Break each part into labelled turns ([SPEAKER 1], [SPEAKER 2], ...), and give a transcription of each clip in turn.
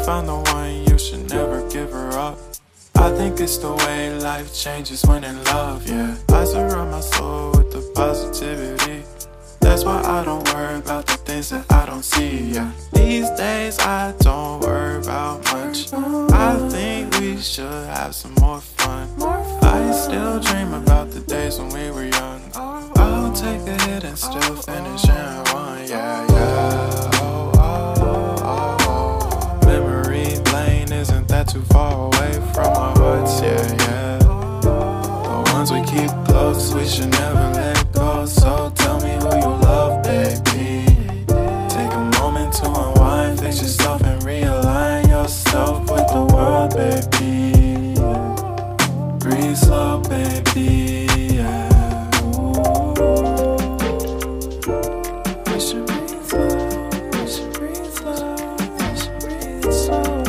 [SPEAKER 1] found the one, you should never give her up. I think it's the way life changes when in love, yeah. I surround my soul with the positivity. That's why I don't worry about the things that I don't see, yeah. These days I don't worry about much. I think we should have some more fun. I still dream about the days when we were young. I'll take a hit and still finish in one, yeah, yeah. Oh, oh, oh, oh. Memory lane, isn't that too far away from our hearts, yeah, yeah. The ones we keep close, we should never let go. So tell me who you love, baby. Take a moment to unwind, fix yourself and realign yourself with the world, baby. Breathe slow, baby, yeah. We should breathe slow, we should breathe slow, we should breathe slow.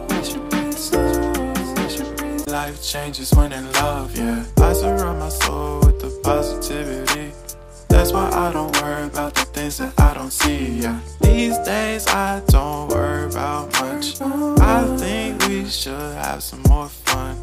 [SPEAKER 1] We should breathe slow, we should breathe. Life changes when in love, yeah. I surround my soul with the positivity. That's why I don't worry about the things that I don't see, yeah. These days I don't worry about much. I think we should have some more fun.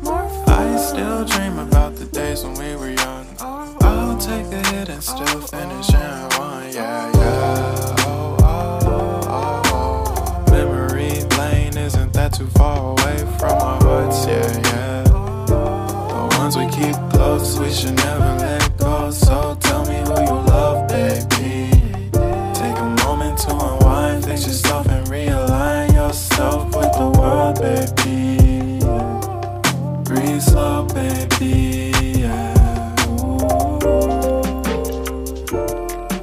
[SPEAKER 1] I still dream about the days when we were young. I'll take a hit and still finish in one, yeah, yeah. Oh, oh, oh, oh. Memory lane, isn't that too far away from our hearts, yeah, yeah. The ones we keep close, we should never let go. So tell me who you love, baby. Take a moment to unwind, fix yourself and realign yourself with the world, baby. Breathe slow, baby, yeah.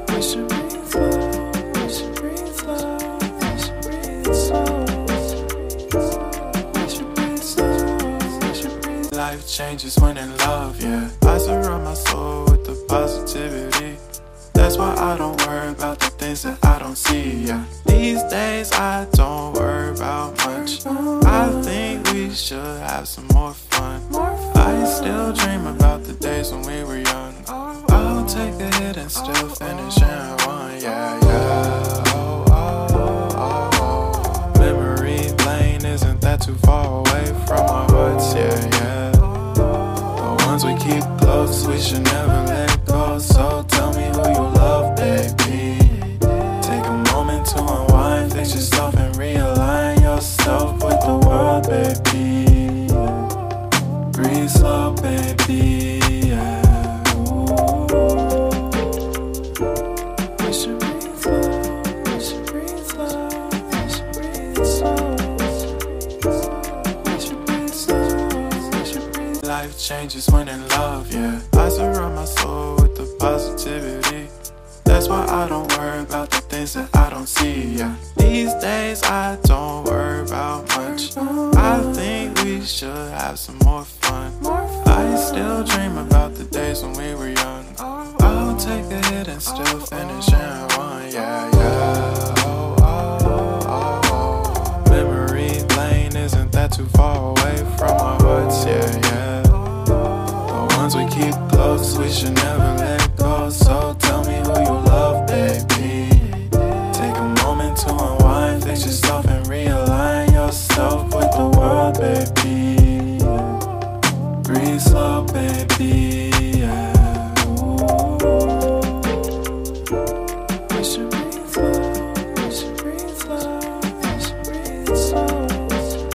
[SPEAKER 1] We should breathe slow, we should breathe slow, we should breathe slow. We should breathe slow, we should breathe. Life changes when in love, yeah. I surround my soul with the positivity. That's why I don't worry about the things that I don't see, yeah. These days I don't worry about much. I think we should have some more fun. I still dream about the days when we were young. I'll take a hit and still finish in one, yeah, yeah. Oh, oh, oh, oh. Memory lane, isn't that too far away from our hearts, yeah, yeah. The ones we keep close, we should never let go. So tell me who you love, baby. Take a moment to unwind, fix yourself and realign yourself with the world, baby. Breathe slow, baby, yeah. We should breathe slow, we should breathe slow, we should breathe slow. We should breathe slow, we should breathe. Life changes when in love, yeah. I surround my soul with the positivity. That's why I don't worry about the things that I don't see, yeah. These days I don't worry about much. I think we should have some more fun. I still dream about the days when we were young. I'll take a hit and still finish in one, yeah, yeah. Oh, oh, oh, oh. Memory lane, isn't that too far away from our hearts, yeah, yeah. The ones we keep close, we should never